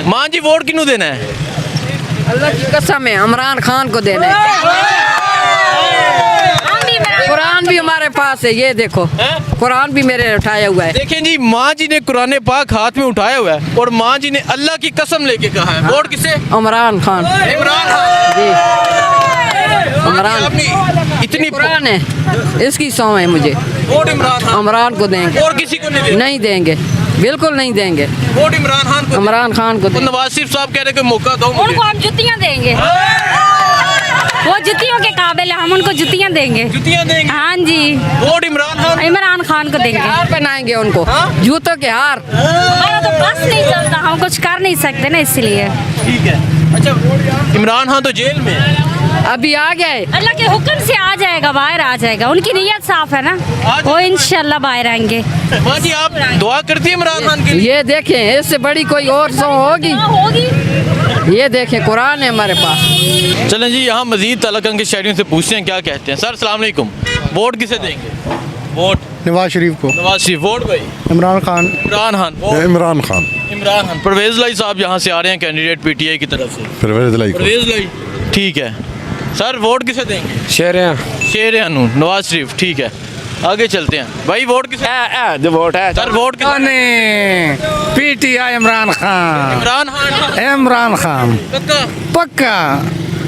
मां जी वोट किनू देना है? अल्लाह की कसम है इमरान खान को देना है। कुरान भी हमारे पास है, ये देखो कुरान भी मेरे उठाया हुआ है। देखें जी, माँ जी ने कुरान पाक हाथ में उठाया हुआ है और माँ जी ने अल्लाह की कसम लेके कहा है वोट किसे? इमरान खान। इमरान खान जी इमरान। आपने इतनी कुरान है, इसकी सौं है मुझे। वोट इमरान खान, इमरान को देंगे और किसी को नहीं देंगे? नहीं देंगे, बिल्कुल नहीं देंगे। वोट इमरान खान को। इमरान खान को तो देंगे। नवाज शरीफ साहब कह रहे कि मौका दो मुझे। उनको हम जुतियाँ देंगे, वो जुतियों के काबिल है, हम उनको जुतियाँ देंगे। जुतियाँ देंगे? हाँ जी। वोट इमरान खान को देंगे। हार पहनाएंगे उनको, जूतों के हार। हमारा तो बस नहीं चलता, हम कुछ कर नहीं सकते ना, इसलिए। ठीक है। अच्छा, इमरान खान तो जेल में है। अभी आ गए, अल्लाह के हुक्म से आ जाएगा, बाहर आ जाएगा। उनकी नीयत साफ है ना, वो इंशाल्लाह बाहर आएंगे। माँ जी आप दुआ करती है इमरान खान के लिए? ये देखें, इससे बड़ी कोई और सौ होगी? ये देखें, कुरान है हमारे पास। चलें जी, यहाँ मजीद तलकन के शहरियों से पूछते हैं क्या कहते हैं। सर अस्सलाम वालेकुम, वोट किसे देंगे? वोट नवाज शरीफ को। नवाज शरीफ। वोट भाई? इमरान खान। इमरान खान। इमरान खान। इमरान खान। परवेज लाई साहब यहाँ से आ रहे हैं कैंडिडेट पीटीआई की तरफ से। परवेज लाई को। परवेज लाई, ठीक है। सर वोट किसे देंगे? शेर हनून, नवाज शरीफ, ठीक है। आगे चलते हैं भाई, वोट किसे? जो वोट है सर वोट किसे? पीटीआई इमरान खान। इमरान खान। इमरान खान पक्का? पक्का।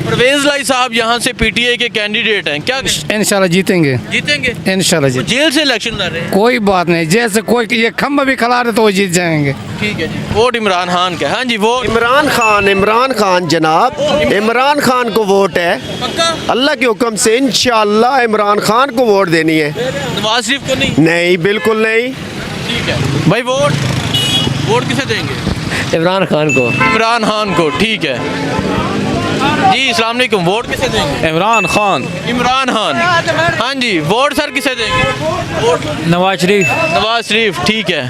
परवेज लाई साहब यहाँ से पीटीआई के कैंडिडेट हैं, क्या इंशाल्लाह जीतेंगे। जीतेंगे? इंशाल्लाह वो जेल से इलेक्शन लड़ रहे हैं। कोई बात नहीं, जैसे कोई ये खम्बा भी खिला रहे तो वो जीत जाएंगे। ठीक है जी। वोट इमरान खान का। हाँ जी, वोट इमरान खान जनाब, इमरान खान को वोट है। पक्का? अल्लाह के हुक्म से इंशाअल्लाह इमरान खान को वोट देनी है। नवाज शरीफ को नहीं? नहीं, बिल्कुल नहीं। ठीक है भाई, वोट किसे देंगे? इमरान खान को। इमरान खान को, ठीक है जी। अस्सलाम वालेकुम, वोट किसे देंगे? इमरान खान। इमरान खान। हाँ जी, वोट सर किसे देंगे? वोट नवाज शरीफ। नवाज शरीफ, ठीक है।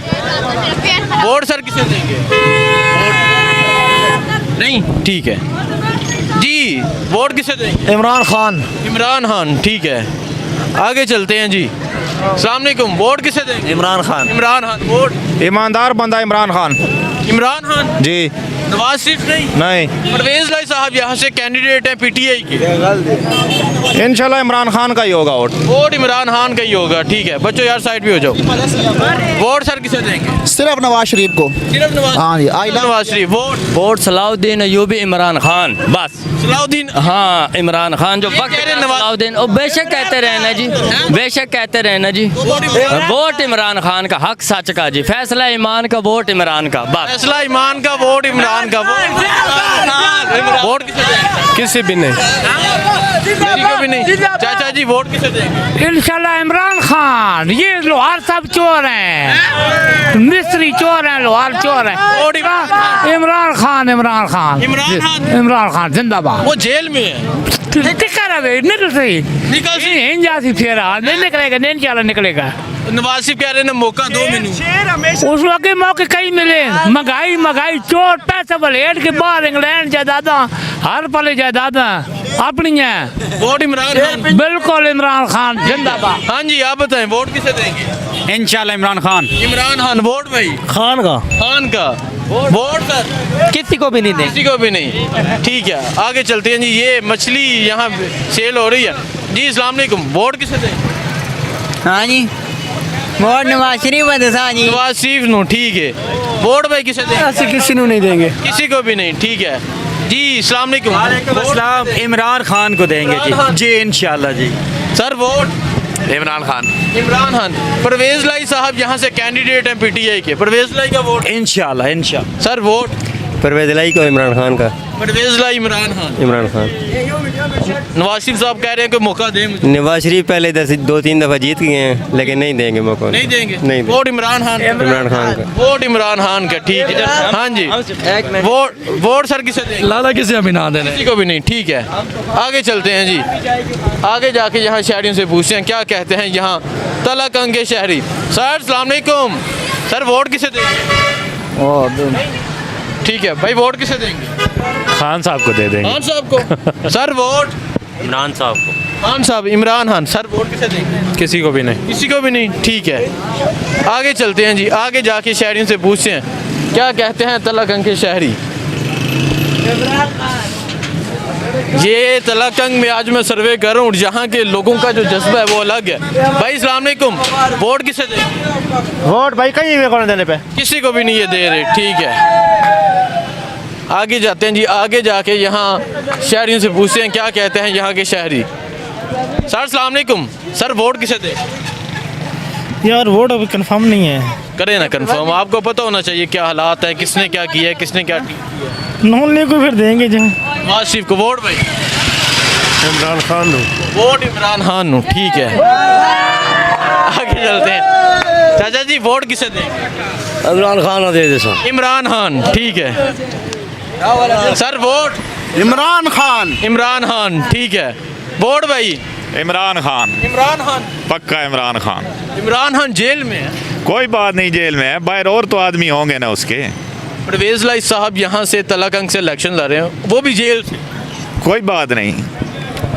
वोट सर किसे देंगे? वोट नहीं, ठीक है जी। वोट किसे देंगे? इमरान खान। इमरान खान, ठीक है। आगे चलते हैं जी। अस्सलाम वालेकुम, वोट किसे देंगे? इमरान खान। इमरान खान। वोट ईमानदार बंदा इमरान खान। इमरान खान जी। नवाज शरीफ नहीं? नहीं, परवेज लाई साहब यहाँ से कैंडिडेट हैं पीटीआई के। इंशाल्लाह इमरान खान का ही होगा वोट। वोट इमरान खान का ही होगा, ठीक है। बच्चों यार साइड भी हो जाओ। वोट सर किसे देंगे? सिर्फ नवाज शरीफ को। सिर्फ नवाज? हाँ जी, नवाज शरीफ। वोट सलाउद्दीन अयूबी इमरान खान, बस। सलाउद्दीन? हाँ, इमरान खान जो वक्त कह रहे हैं नवाज- सलाउद्दीन, और बेशक कहते रहे ना जी, बेशक कहते रहे ना जी। वोट इमरान खान का, हक सच का जी, फैसला ईमान का, वोट इमरान का, बस। फैसला ईमान का, वोट इमरान का। वोट किसे देंगे? किसी भी नहीं। किसी को भी नहीं। चाचा जी वोट किसे देंगे? इंशाल्लाह इमरान खान। ये लोहार सब चोर हैं, मिस्त्री चोर हैं, लोहार चोर हैं। वोट इमरान खान। इमरान खान। इमरान खान। इमरान खान। इमरान खान जिंदाबाद। वो जेल में है। टिका रहे, निकल सही, निकल सी। नहीं जाती फेरा, नहीं निकलेगा, नहीं इंशाल्लाह निकलेगा। नवाज शरीफ कह रहे हैं ना, मौका दो मैनू। उस वक्त मौके कई मिले। महंगाई चोर पैसे वलेट के बाहर इंग्लैंड जायदादा, हर पले जायदादा अपनी है। वोट इमरान खान। बिल्कुल इमरान खान जिंदाबाद। हाँ जी, आप बताएं वोट किसे देंगे? इंशाल्लाह इमरान खान। इमरान खान। वोट भाई? खान का। खान का। वोट सर किसी को भी नहीं देंगे। किसी को भी नहीं, ठीक है। आगे चलते हैं जी। ये मछली यहाँ सेल हो रही है जी। अस्सलाम वालेकुम, वोट किसे देंगे? हाँ जी, वोट नवाज शरीफ जी। नवाज शरीफ नो, ठीक है। वोट भाई किसे देंगे? किसी को नहीं देंगे। किसी को भी नहीं, ठीक है जी। अस्सलाम वालेकुम। अस्सलाम, इमरान खान को देंगे जी। जी इंशाल्लाह जी। Sir vote? इमरान खान। इमरान खान। परवेज लाई साहब यहाँ से कैंडिडेट हैं पीटीआई के। परवेज लाई का वोट? इंशाल्लाह। Sir vote? परवेज लाई को, इमरान खान का। परवेज लाई इमरान खान। इमरान खान। नवाज शरीफ साहब कह रहे हैं कि मौका दें मुझे। नवाज शरीफ पहले 2-3 दफ़ा जीत गए हैं, लेकिन नहीं देंगे मौका। नहीं देंगे? नहीं। वोट इमरान खान। इमरान खान का। वोट इमरान खान का, ठीक है। हाँ जी। वोट सर किसे देंगे? लाला किसे अभी ना देने। किसी को भी नहीं, ठीक है। आगे चलते हैं जी। आगे जाके यहाँ शहरियों से पूछते हैं क्या कहते हैं यहाँ तलाकंग के शहरी। सर अस्सलाम वालेकुम। सर वोट किसे देंगे? ठीक है भाई, वोट किसे देंगे? खान साहब को दे देंगे। खान साहब को। Sir vote? इमरान साहब को। खान साहब। इमरान खान। सर वोट किसे देंगे? किसी को भी नहीं। किसी को भी नहीं, ठीक है। आगे चलते हैं जी। आगे जाके शहरियों से पूछते हैं क्या कहते हैं तलाकंग के शहरी। ये तलाकंग में आज मैं सर्वे कर रहा हूँ, जहाँ के लोगों का जो जज्बा है वो अलग है। भाई अस्सलाम वालेकुम, वोट किसे देंगे? वोट भाई कहीं भी कौन देने पे किसी को भी नहीं ये दे रहे, ठीक है। आगे जाते हैं जी, आगे जाके यहाँ शहरियों से पूछते हैं क्या कहते हैं यहाँ के शहरी। सर अस्सलाम वालेकुम, सर वोट किसे दें? यार वोट अभी कंफर्म नहीं है। करें ना कंफर्म, आपको पता होना चाहिए क्या हालात है, किसने क्या किया है, किसने क्या नॉन लीग को फिर देंगे जो नवाज शरीफ को वोट। भाई इमरान खान वोट इमरान खान नु, ठीक है। आगे चलते हैं, चाचा जी वोट किसे देंगे? इमरान खान दे दे सर। इमरान खान, ठीक है। सर वोट इमरान खान इमरान खान, ठीक है। वोट भाई इमरान खान, इमरान खान, पक्का इमरान खान। इमरान खान जेल में है। कोई बात नहीं, जेल में है, बाहर और तो आदमी होंगे ना उसके। परवेज लाई साहब यहाँ से तलाकंग से इलेक्शन लड़ रहे हैं, वो भी जेल से। कोई बात नहीं,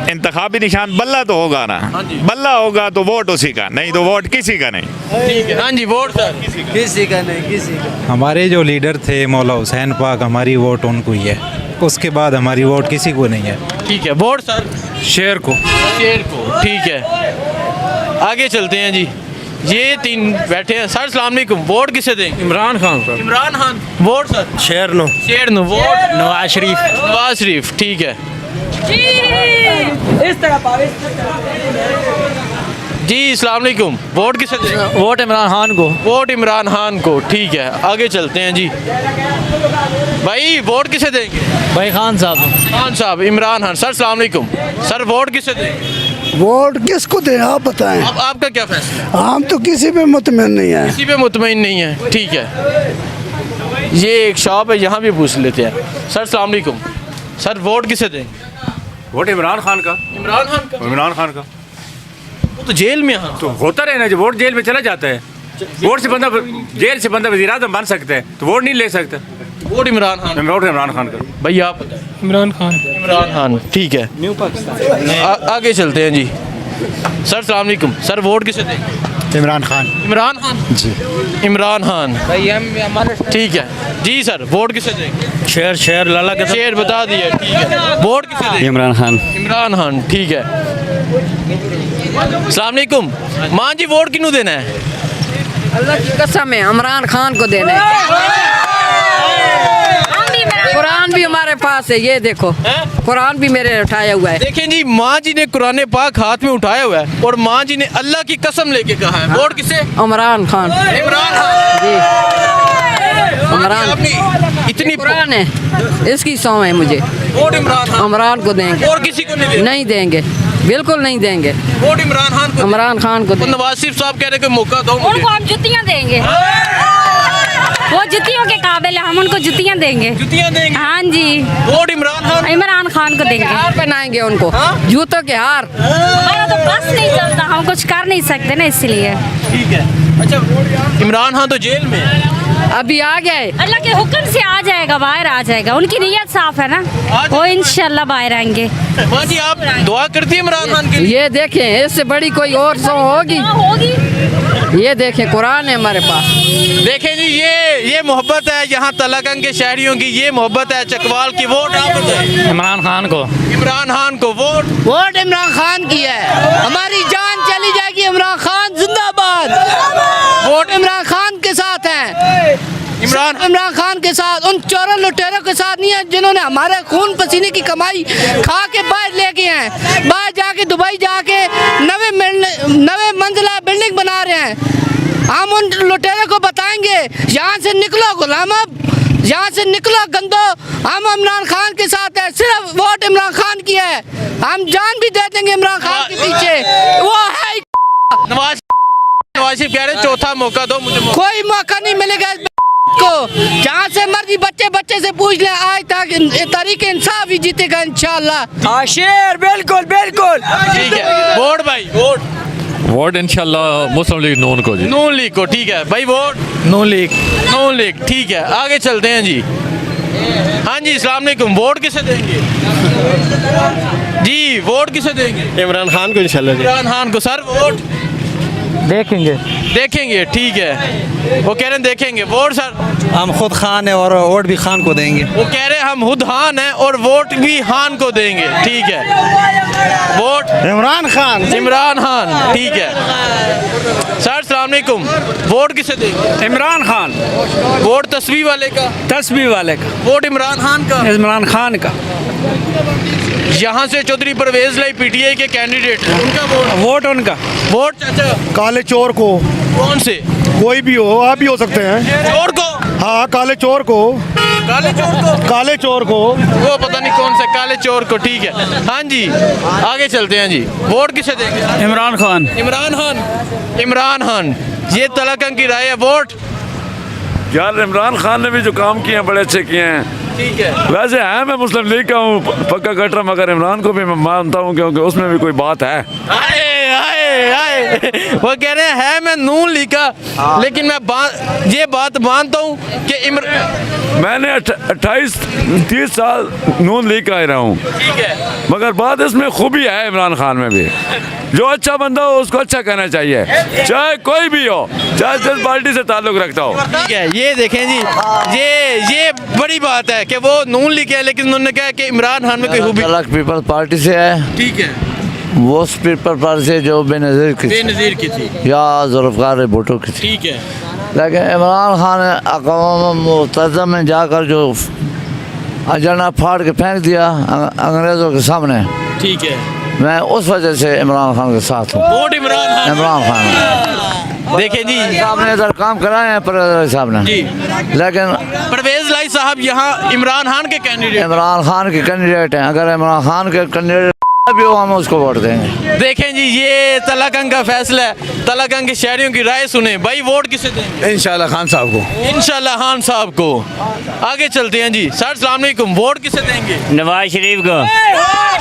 इंतखाबी निशान बल्ला तो होगा ना, बल्ला होगा तो वोट उसी का, नहीं तो वोट किसी का नहीं। ठीक है, हाँ जी वोट सर किसी का नहीं, किसी का। हमारे जो लीडर थे मौला हुसैन पाक, हमारी वोट उनको ही है, उसके बाद हमारी वोट किसी को नहीं है। ठीक है। वोट सर शेर को। शेर को, ठीक है। आगे चलते हैं जी, ये तीन बैठे हैं। सर अस्सलाम वालेकुम, वोट किसे देंगे? Imran Khan sir. Imran Khan. Vote sir शेर नो। शेर नु। वोट नवाज शरीफ। नवाज शरीफ, ठीक है जी। अस्सलाम वालेकुम, वोट किसे देंगे? वोट इमरान खान को। वोट इमरान खान को, ठीक है। आगे चलते हैं जी, भाई वोट किसे देंगे? भाई खान साहब। खान साहब, इमरान खान। सर अस्सलाम वालेकुम, सर वोट किसे देंगे? वोट किसको दें आप बताएं। अब आपका क्या फैसला है? हम तो किसी पे मुतमिन नहीं है। किसी पे मुतमईन नहीं है, ठीक है। ये एक शॉप है, यहाँ भी पूछ लेते हैं। सर अस्सलाम वालेकुम, सर वोट किसे देंगे? वोट इमरान खान का। इमरान खान का। इमरान खान का वो तो जेल में है। तो होता रहे ना, जो वोट जेल में चला जाता है, वोट से बंदा, जेल से बंदा वज़ीर आज़म बन सकता है, तो वोट नहीं ले सकता। वोट इमरान खान। वोट इमरान खान का। भैया आप इमरान खान। इमरान खान, ठीक है। न्यू पाकिस्तान। आगे चलते हैं जी। सर अस्सलाम वालेकुम, सर वोट किसे देंगे? इमरान खान। इमरान खान जी। इमरान खान, ठीक है जी। सर वोट किसे देंगे? शेर शेर लाला के शेर बता दिए, ठीक है। वोट किसे देंगे? इमरान खान। इमरान खान, ठीक है। अस्सलाम वालेकुम, माँ जी वोट किन्नू देना है? अल्लाह की कसम है इमरान खान को देना है। कुरान भी हमारे पास है, ये देखो कुरान भी मेरे उठाया हुआ है। देखें जी, माँ जी ने कुरान पाक हाथ में उठाया हुआ है और माँ जी ने अल्लाह की कसम लेके कहा है। वोट किसे? इमरान खान। इमरान खान जी इमरान। आपने इतनी कुरान है, इसकी सौं है मुझे। वोट इमरान खान। इमरान को देंगे और किसी को नहीं देंगे? नहीं देंगे, बिल्कुल नहीं देंगे। वोट इमरान खान को। इमरान खान को तो देंगे। नवाज शरीफ साहब कह रहे कि मौका दो मुझे। उनको हम जुतियाँ देंगे, वो जुतियों के काबिल है, हम उनको जुतियाँ देंगे। जुतियाँ देंगे? हाँ जी। वोट इमरान खान। इमरान खान को देंगे। हार पहनाएंगे उनको, जूतों के हार। हमारा तो बस नहीं चलता, हम कुछ कर नहीं सकते ना, इसलिए। ठीक है। अच्छा, इमरान खान तो जेल में है। अभी आ गए, अल्लाह के हुक्म से आ जाएगा, बाहर आ जाएगा। उनकी नीयत साफ है ना, वो इंशाल्लाह बाहर आएंगे। माँ जी आप दुआ करती है इमरान खान के लिए? ये देखें, इससे बड़ी कोई और सौ होगी? ये देखें कुरान है हमारे पास। देखें जी, ये मोहब्बत है यहाँ तलाकंग के शहरियों की, ये मोहब्बत है चकवाल की। वोट आप बताएं। इमरान खान को। इमरान खान को वोट। वोट इमरान खान की है, हमारी जान चली जाएगी, इमरान खान जिंदाबाद। वोट इमरान खान के साथ है, इमरान खान के साथ, उन चोरों लुटेरों के साथ नहीं है जिन्होंने हमारे खून पसीने की कमाई खा के बाहर ले गए हैं। बाहर जाके दुबई जाके नवे मंजिला बिल्डिंग बना रहे हैं। हम उन लुटेरों को बताएंगे, यहाँ से निकलो गुलाम, अब यहाँ से निकलो गंदो। हम इमरान खान के साथ है, सिर्फ वोट इमरान खान की है। हम जान भी दे देंगे इमरान खान के पीछे, वो है। नवाज शरीफ कह रहे हैं चौथा मौका दो मुझे। कोई मौका नहीं मिलेगा को, जहाँ से मर्जी बच्चे से पूछ ले, आज तक तरीके इंसाफ ही जीतेगा इंशाल्लाह। शेर बिल्कुल बिल्कुल। ठीक है। वोट भाई, वोट इंशाल्लाह मुस्लिम लीग नून को जी। नून लीग को, ठीक है भाई। वोट नून लीग। नून लीग, ठीक है। आगे चलते हैं जी। हाँ जी अस्सलाम वालेकुम, वोट किसे देंगे जी? वोट किसे देंगे? इमरान खान को इंशाल्लाह। इमरान खान को। Sir vote? देखेंगे। देखेंगे, ठीक है। वो कह रहे हैं देखेंगे। Vote sir? हम खुद खान है और वोट भी खान को देंगे। वो कह रहे हैं हम खुद खान हैं और वोट भी खान को देंगे, ठीक है। वोट इमरान खान। इमरान खान, ठीक है। सर अस्सलाम वालेकुम, वोट किसे देंगे? इमरान खान। वोट तस्वीर वाले का? तस्वीर वाले का। वोट इमरान खान का? इमरान खान का। यहाँ से चौधरी परवेज लाई पीटीआई के कैंडिडेट, उनका वोट उनका। वोट चाचा काले चोर को। कौन से? कोई भी हो, आप भी हो सकते हैं। चोर को? हाँ, काले चोर को। काले चोर को? काले चोर को। वो पता नहीं कौन सा काले चोर को, ठीक है। हाँ जी, आगे चलते हैं जी। वोट किसे देंगे? इमरान खान। इमरान खान। इमरान खान, ये तलकन की राय है। वोट? यार इमरान खान ने भी जो काम किए हैं बड़े अच्छे किए हैं, ठीक है। वैसे है मैं मुस्लिम लीग का हूँ पक्का कटरा, मगर इमरान को भी मैं मानता हूँ क्योंकि उसमें भी कोई बात है। आए आए आए, वो कह रहे हैं मैं नून लीग का, लेकिन मैं ये बात मानता हूँ कि मैंने 28-30 साल नून लीग का ही रहा हूँ, ठीक है। मगर बात इसमें खूबी है इमरान खान में भी, जो अच्छा बंदा हो उसको अच्छा कहना चाहिए, चाहे कोई भी हो, चाहे जिस पार्टी से ताल्लुक रखता हो। ठीक है, ये देखें जी, ये बड़ी बात है कि वो नून लीग है, लेकिन उन्होंने कहा कि इमरान खान में कोई खूबी। पीपल्स पार्टी से है, ठीक है। वो पीपल्स पार्टी से जो बेनज़ीर की थी या जुल्फ़िकार भुट्टो की थी, ठीक है। लेकिन इमरान खान ने अक़वाम मुत्तहिदा में जाकर जो एजेंडा फाड़ के फेंक दिया अंग्रेज़ों के सामने, ठीक है। मैं उस वजह से इमरान खान के साथ हूँ। वोट इमरान खान। देखिए जी, साहब ने इधर काम कराए हैं परवेज साहब ने जी, लेकिन परवेज लाई साहब यहाँ इमरान खान के कैंडिडेट, इमरान खान के कैंडिडेट हैं। अगर इमरान खान के कैंडिडेट भी हो हम उसको वोट देंगे। देखें जी, ये तलाकंग का फैसला है, तलाकंग के शहरियों की राय सुने भाई। वोट किसे देंगे? इंशाल्लाह खान साहब को। इंशाल्लाह खान साहब को। आगे चलते हैं जी। सर अस्सलाम वालेकुम, वोट किसे देंगे? नवाज शरीफ को।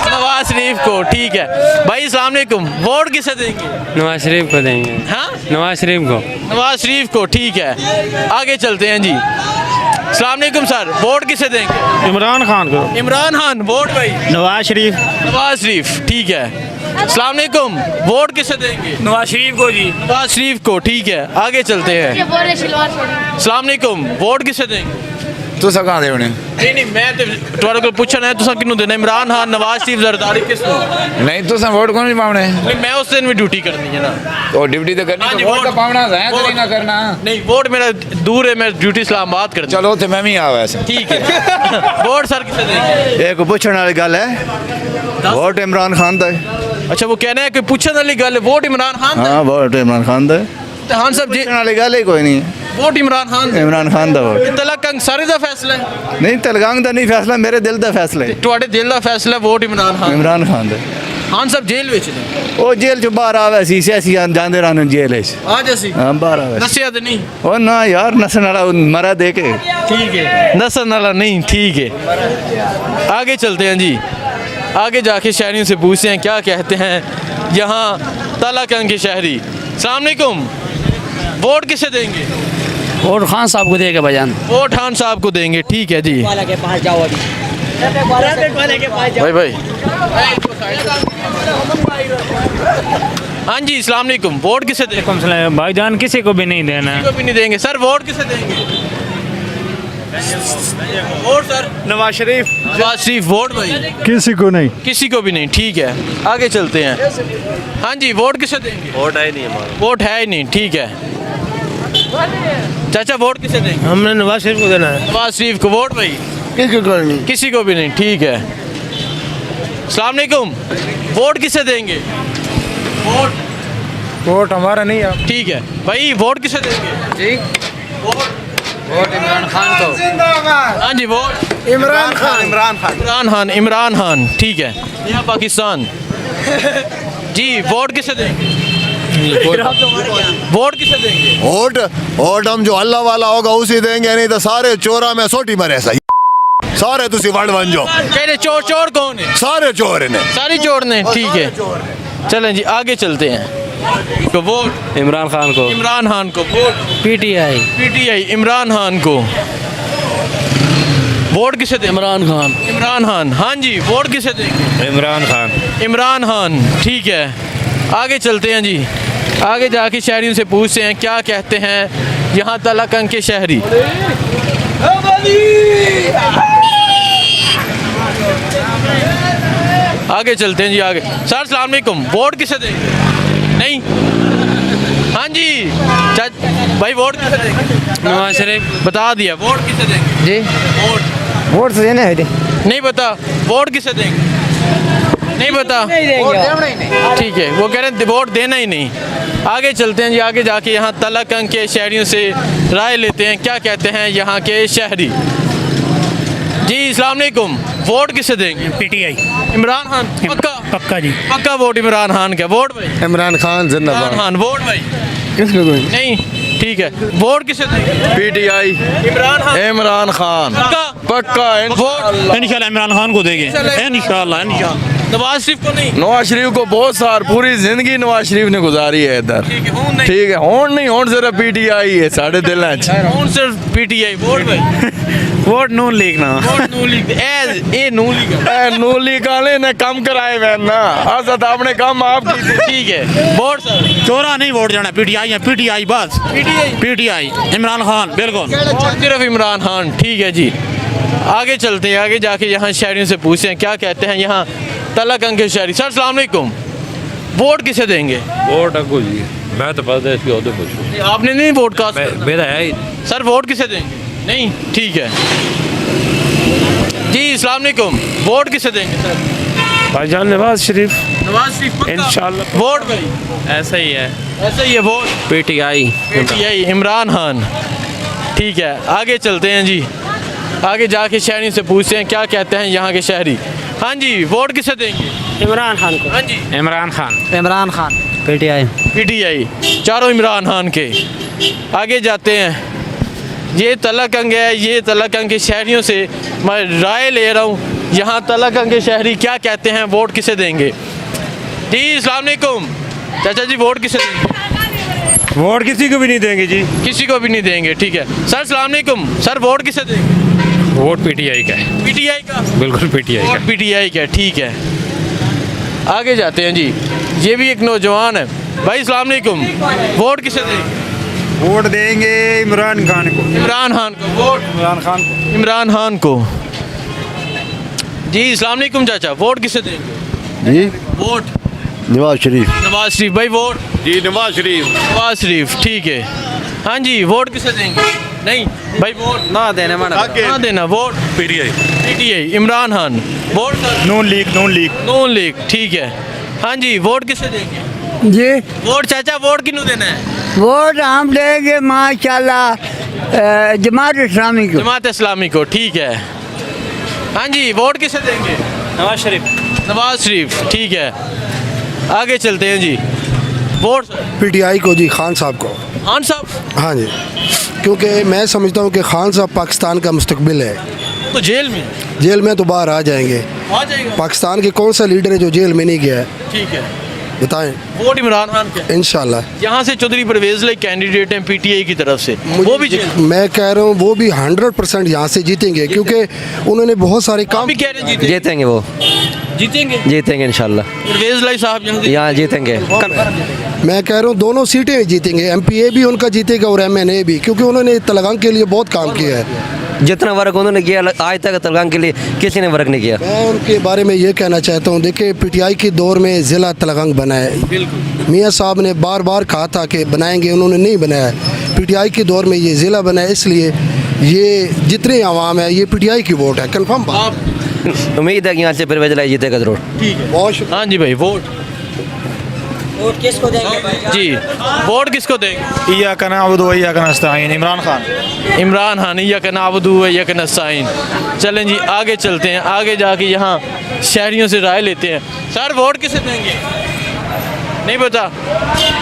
नवाज शरीफ को, ठीक है भाई। अस्सलाम वालेकुम, वोट किसे देंगे? नवाज शरीफ को देंगे। हाँ, नवाज शरीफ को। नवाज शरीफ को, ठीक है। आगे चलते हैं जी। अस्सलाम वालेकुम सर, वोट किसे देंगे? इमरान खान को। इमरान खान, वोट भाई? नवाज शरीफ। नवाज शरीफ, ठीक है। अस्सलाम वालेकुम, वोट किसे देंगे? नवाज शरीफ को जी। नवाज शरीफ को, ठीक है। आगे चलते हैं। अस्सलाम वालेकुम, वोट किसे देंगे? तुसा कहाँ दे उन्हें? नहीं, मैं तो तुम्हारे को पूछना है, तुसा किन्नू देना? इमरान खान, नवाज शरीफ, जरदारी, किसको? नहीं तुसा वोट कौन नहीं पावने? नहीं, मैं उस दिन भी ड्यूटी करनी है ना। तो ड्यूटी तो करनी, तो वोट का पावना है, तो नहीं ना करना। नहीं, वोट मेरा दूर है, मैं ड्यूटी इस्लामाबाद करता। चलो तो मैं भी आ वैसे। ठीक है। वोट सर किसे देंगे? एक पूछने वाली गल है, वोट इमरान खान दा है। अच्छा, वो कहना है कि पूछने वाली गल है, वोट इमरान खान दा? हाँ, वोट इमरान खान दा है। खान साहब जी, पूछने वाली गल ही कोई नहीं, वोट इमरान खान दा। इमरान खान दा वोट। तलाकंग सारे दा फैसला है? नहीं, तलगांग दा नहीं फैसला, मेरे दिल दा फैसला है। ਤੁਹਾਡੇ ਦਿਲ ਦਾ ਫੈਸਲਾ ਵੋਟ ਇਮਰਾਨ ਖਾਨ। इमरान खान दा। ਖਾਨ ਸਾਹਿਬ ਜੇਲ੍ਹ ਵਿੱਚ ਨੇ? ਉਹ ਜੇਲ੍ਹ ਚੋਂ ਬਾਹਰ ਆਵੇ ਸੀ, ਸਿਆਸੀ ਜਾਂਦੇ ਰਹਿੰਦੇ ਜੇਲ੍ਹ ਵਿੱਚ। आज ਅਸੀਂ ਹਾਂ, ਬਾਹਰ ਆਵੇ। ਦੱਸਿਆ ਤੇ ਨਹੀਂ? ਉਹ ਨਾ यार, नसन वाला मरा दे के। ठीक है, नसन वाला नहीं, ठीक है। आगे चलते हैं जी। आगे जाके शहरियों से पूछते हैं क्या कहते हैं यहाँ तलाकंग के शहरी। अस्सलाम वालेकुम, वोट किसे देंगे? वोट खान साहब को देगा भाईजान। वोट खान साहब को देंगे, ठीक है जी। भाई भाई, हाँ जी, अस्सलाम वालेकुम, वोट किसे देंगे? भाईजान किसी को भी नहीं देना है। किसी को भी नहीं देंगे। सर वोट किसे देंगे? Vote sir? Nawaz Sharif. Nawaz Sharif, vote भाई? किसी को नहीं। किसी को भी नहीं, ठीक है। आगे चलते हैं। हाँ जी, वोट किसे देंगे? वोट है नहीं हमारा। वोट है ही नहीं, ठीक है। चाचा वोट किसे देंगे? हमने नवाज शरीफ को देना है। नवाज शरीफ को, वोट भाई? किसी को नहीं। किसी को भी नहीं, ठीक है। अस्सलाम वालेकुम, वोट किसे देंगे? वोट हमारा नहीं है। ठीक है भाई, वोट किसे देंगे? जी, वोट इमरान खान को। हाँ जी, वोट इमरान खान। इमरान खान। इमरान खान, इमरान खान, ठीक है। यहाँ पाकिस्तान जी, वोट किसे देंगे? वोट किसे देंगे? वोट हम जो अल्लाह वाला होगा उसी देंगे, नहीं तो सारे चोरा में सोटी मरे सही सारे तुसी वड़ बन जो। पहले चोर, चोर कौन है? सारे चोर ने, सारी चोर ने, ठीक है। चलें जी, आगे चलते हैं। तो वोट इमरान खान को। इमरान खान को, vote PTI. PTI, Imran Khan को। वोट किसे देंगे? इमरान खान। इमरान खान, हाँ जी, वोट किसे देंगे? इमरान खान। इमरान खान, ठीक है। आगे चलते हैं जी। आगे जाके शहरियों से पूछते हैं क्या कहते हैं यहाँ तलाकंग के शहरी। आगे चलते हैं जी आगे। सर अस्सलाम वालेकुम, वोट किसे देंगे? नहीं, हाँ जी भाई वोट किसे देंगे? नवाज शरीफ। बता दिया, वोट किसे देंगे? जी वोट तो देना है नहीं पता, वोट किसे देंगे? नहीं पता, ठीक है, वो कह रहे हैं वोट देना ही नहीं। आगे चलते हैं जी आगे जाके यहाँ तलाकंग के शहरियों से राय लेते हैं क्या कहते हैं यहाँ के शहरी। जी अस्सलाम वालेकुम, वोट किसे देंगे? पीटीआई। इमरान खान पक्का? पक्का जी, पक्का वोट इमरान खान का। वोट भाई? इमरान खान जिंदाबाद। इमरान खान। वोट भाई? किसको नहीं, ठीक है, वोट किसे देंगे? पीटीआई। इमरान खान। इमरान खान पक्का? पक्का। वोट इंशाल्लाह इमरान खान को देंगे, इंशाल्लाह। नवाज शरीफ को नहीं? नवाज शरीफ को बहुत सार पूरी जिंदगी नवाज शरीफ ने गुजारी है इधर। ठीक है, होन नहीं होन सिर्फ पीटीआई है साढ़े दिल कौन सिर्फ पीटीआई। वोट भाई? वोट नून लीग ना। वोट नून लीग। ए नून लीग। नून लीग वाले ने कम कराए मैं ना आजाद आपने काम आप की। ठीक है, वोट सर? चोरा नहीं वोट जाना, पीटीआई है, पीटीआई बस। पीटीआई इमरान खान बिल्कुल। सिर्फ इमरान खान, ठीक है जी। आगे चलते हैं, आगे जाके यहाँ शहरियों से पूछते हैं क्या कहते हैं यहाँ तलाकंग के शहरी। सर अस्सलाम वालेकुम, वोट किसे देंगे? वोट अगो जी मैं तो पता है इसके उधर पूछूं। आपने नहीं वोट कास्ट? मेरा है सर, वोट किसे देंगे? नहीं, ठीक है जी। अस्सलाम वालेकुम, वोट किसे देंगे सर? भाईजान नवाज शरीफ। नवाज शरीफ इंशाल्लाह। वोट भाई? ऐसा ही है, ऐसा ही है। Vote? PTI. PTI Imran Khan, ठीक है। आगे चलते हैं जी, आगे जाके शहरी से पूछते हैं क्या कहते हैं यहाँ के शहरी। हाँ जी, वोट किसे देंगे? इमरान खान को। हाँ जी, इमरान खान। इमरान खान। पीटीआई। पीटीआई, चारों इमरान खान के। आगे जाते हैं, ये तलाकंग है, ये तलाकंग के शहरियों से मैं राय ले रहा हूँ यहाँ तलाकंग के शहरी क्या कहते हैं वोट किसे देंगे। जी अस्सलाम वालेकुम, चाचा जी वोट किसे देंगे? वोट किसी को भी नहीं देंगे जी। किसी को भी नहीं देंगे, ठीक है। सर अस्सलाम वालेकुम, सर वोट किसे देंगे? वोट पीटीआई का है। पीटीआई का? बिल्कुल पीटीआई वोट पीटीआई का, ठीक है। आगे जाते हैं जी, ये भी एक नौजवान है। भाई अस्सलाम वालेकुम, वोट किसे देंगे? वोट देंगे इमरान खान को। इमरान खान को। वोट? इमरान खान को। इमरान खान को। जी अस्सलाम वालेकुम चाचा, वोट किसे देंगे? जी वोट? नवाज शरीफ। नवाज शरीफ। भाई वोट? जी नवाज शरीफ। नवाज शरीफ, ठीक है। हाँ जी, वोट किसे देंगे? नहीं भाई, वोट ना देना ना देना। Vote? PTI. PTI Imran Khan. Vote sir? Noon league. Noon league. Noon league, ठीक है। हाँ जी, वोट किसे देंगे? जी वोट चाचा, वोट किन्नू देना है? वोट हम देंगे माशाल्लाह जमात इस्लामी को। जमात इस्लामी को, ठीक है। हाँ जी, वोट किसे देंगे? नवाज शरीफ। नवाज शरीफ, ठीक है। आगे चलते हैं जी, वोट सर? पीटीआई को जी, खान साहब को। खान साहब? हाँ जी, क्योंकि मैं समझता हूँ कि खान साहब पाकिस्तान का मुस्तकबिल है। तो जेल में? जेल में तो बाहर आ जाएंगे। आ जाएगा? पाकिस्तान के कौन सा लीडर है जो जेल में नहीं गया है, ठीक है। बताएं। वोट इमरान खान के? इंशाल्लाह। यहाँ से चौधरी परवेज लाई कैंडिडेट हैं पीटीआई की तरफ से, वो भी जेल? मैं कह रहा हूँ वो भी 100% यहाँ से जीतेंगे, क्योंकि उन्होंने बहुत सारे काम। भी कह रहे हैं जीतेंगे। वो जीतेंगे? जीतेंगे इंशाल्लाह। परवेज लाई साहब यहाँ जीतेंगे। मैं कह रहा हूँ दोनों सीटें जीतेंगे, एमपीए भी उनका जीतेगा और एमएनए भी, क्योंकि उन्होंने तलगांग के लिए बहुत काम किया है। जितना वर्क उन्होंने किया आज तक तलगांग के लिए किसी ने वर्क नहीं किया। मैं उनके बारे में ये कहना चाहता हूँ, देखिए पीटीआई के दौर में ज़िला तलगांग बना है, मियाँ साहब ने बार बार कहा था कि बनाएंगे, उन्होंने नहीं बनाया। पीटीआई के दौर में ये ज़िला बना है, इसलिए ये जितने आवाम है ये पीटीआई की वोट है, कंफर्म बात। उम्मीद है कि यहाँ से परवेज लाई जीतेगा जरूर। ठीक है, बहुत शुक्रिया। हाँ जी भाई, वोट? वोट किसको देंगे जी, वोट किसको देंगे? इया का नाबुदु व इया का नस्ताईन, इमरान खान। इमरान खान, या का नाबुदु व इया का नस्ताईन। चलें जी, आगे चलते हैं, आगे जाके यहाँ शहरियों से राय लेते हैं। सर वोट किसे देंगे? नहीं पता।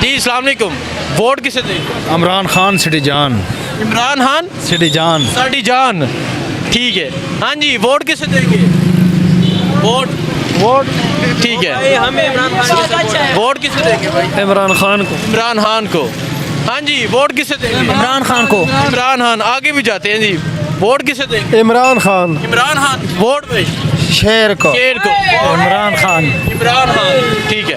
जी अस्सलाम वालेकुम, वोट किसे देंगे? इमरान खान सिटी जान। इमरान खान सिटी जान। साडी जान, ठीक है। हाँ जी, वोट किसे देंगे? वोट? वोट, ठीक है। हमें इमरान खान। वोट किसे देंगे भाई? इमरान खान को। इमरान खान को। हाँ जी, वोट किसे देंगे? इमरान खान को। इमरान खान। आगे भी जाते हैं जी, वोट किसे देंगे? इमरान खान। इमरान खान। वोट भाई? शेर को इमरान खान। इमरान खान, ठीक है।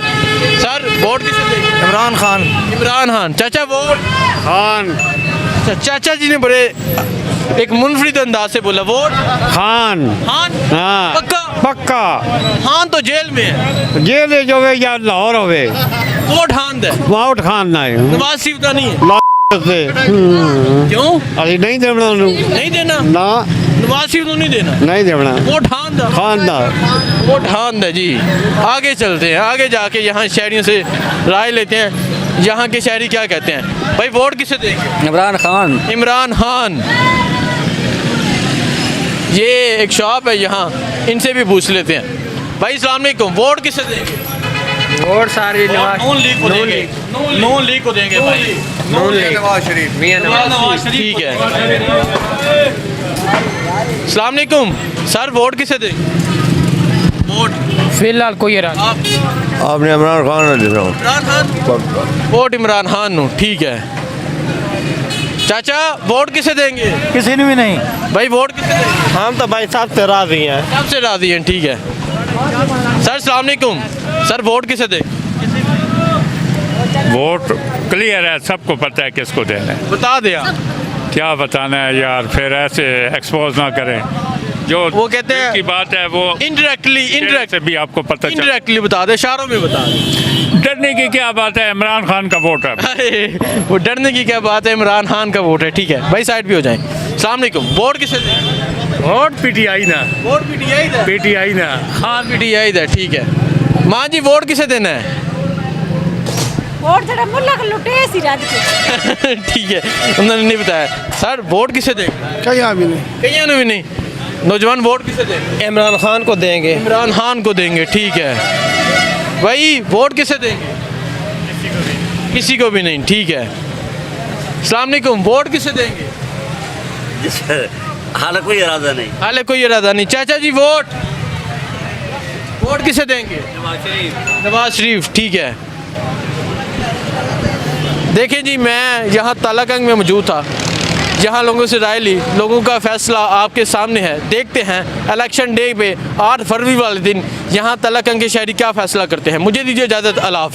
सर वोट किसे देंगे? इमरान खान। इमरान खान। चाचा वोट? खान। चाचा जी ने बड़े एक मुनफरिद अंदाज से बोला वोट खान। खान? हाँ पक्का? पक्का। खान तो जेल में है। जेल जो है या लाहौर होवे वोट खान दे। वोट खान ना है नवाज शरीफ का नहीं है। क्यों? अरे नहीं देना नहीं देना ना, नवाज शरीफ को नहीं देना, नहीं देना। वोट खान दा। खान दा वोट खान दा जी। आगे चलते हैं, आगे जाके यहाँ शहरियों से राय लेते हैं, यहाँ के शहरी क्या कहते हैं। भाई वोट किसे देंगे? इमरान खान। इमरान खान। ये एक शॉप है यहाँ, इनसे भी पूछ लेते हैं। भाई अस्सलाम वालेकुम, वोट किसे देंगे? वोट सारी नून लीग को देंगे। नून लीग को देंगे भाई। नवाज शरीफ। नवाज शरीफ, ठीक है। अस्सलाम वालेकुम सर, वोट किसे देंगे? वोट फिलहाल कोई आपने इमरान खान दे रहा हूँ। इमरान खान। वोट इमरान खान नु, ठीक है। चाचा वोट किसे देंगे? किसी ने भी नहीं। भाई वोट किसे देंगे? हम तो भाई साहब से राजी हैं। सबसे राजी हैं, ठीक है। सर अस्सलाम वालेकुम सर, वोट किसे देंगे? वोट क्लियर है, सबको पता है किसको देना है। बता दे आप। क्या बताना है यार, फिर ऐसे एक्सपोज ना करें। जो वो कहते हैं की बात है वो इनडायरेक्ट से भी आपको पता चल। इनडायरेक्टली बता दे, इशारों में बता दे। डरने की क्या बात है, इमरान खान का वोट है। अरे वो डरने की क्या बात है, इमरान खान का वोट है, ठीक है। भाई साइड भी हो जाएं। अस्सलाम वालेकुम, वोट किसे दें? वोट पीटीआई ना। वोट पीटीआई दा। पीटीआई ना। खान पीटीआई दा, ठीक है। माँ जी वोट किसे देना है? वोट जरा मुल्ला के लुटे सी राज के। ठीक है, उन्होंने नहीं बताया। सर वोट किसे देंगे? कहीं भी नहीं। कहीं भी नहीं। नौजवान वोट किसे देंगे? इमरान खान को देंगे। इमरान खान को देंगे, ठीक है। भाई वोट किसे देंगे? किसी को भी नहीं, ठीक है। अस्सलाम वालेकुम, वोट किसे देंगे? हाल कोई इरादा नहीं। हाले कोई इरादा नहीं। चाचा जी वोट वोट किसे देंगे? नवाज शरीफ, ठीक है। देखें जी, मैं यहाँ तालाकंग में मौजूद था, यहाँ लोगों से राय ली, लोगों का फैसला आपके सामने है। देखते हैं इलेक्शन डे पे 8 फरवरी वाले दिन यहाँ तालाकंग के शहरी क्या फैसला करते हैं। मुझे दीजिए इजाज़त, अल्लाह हाफ़िज़।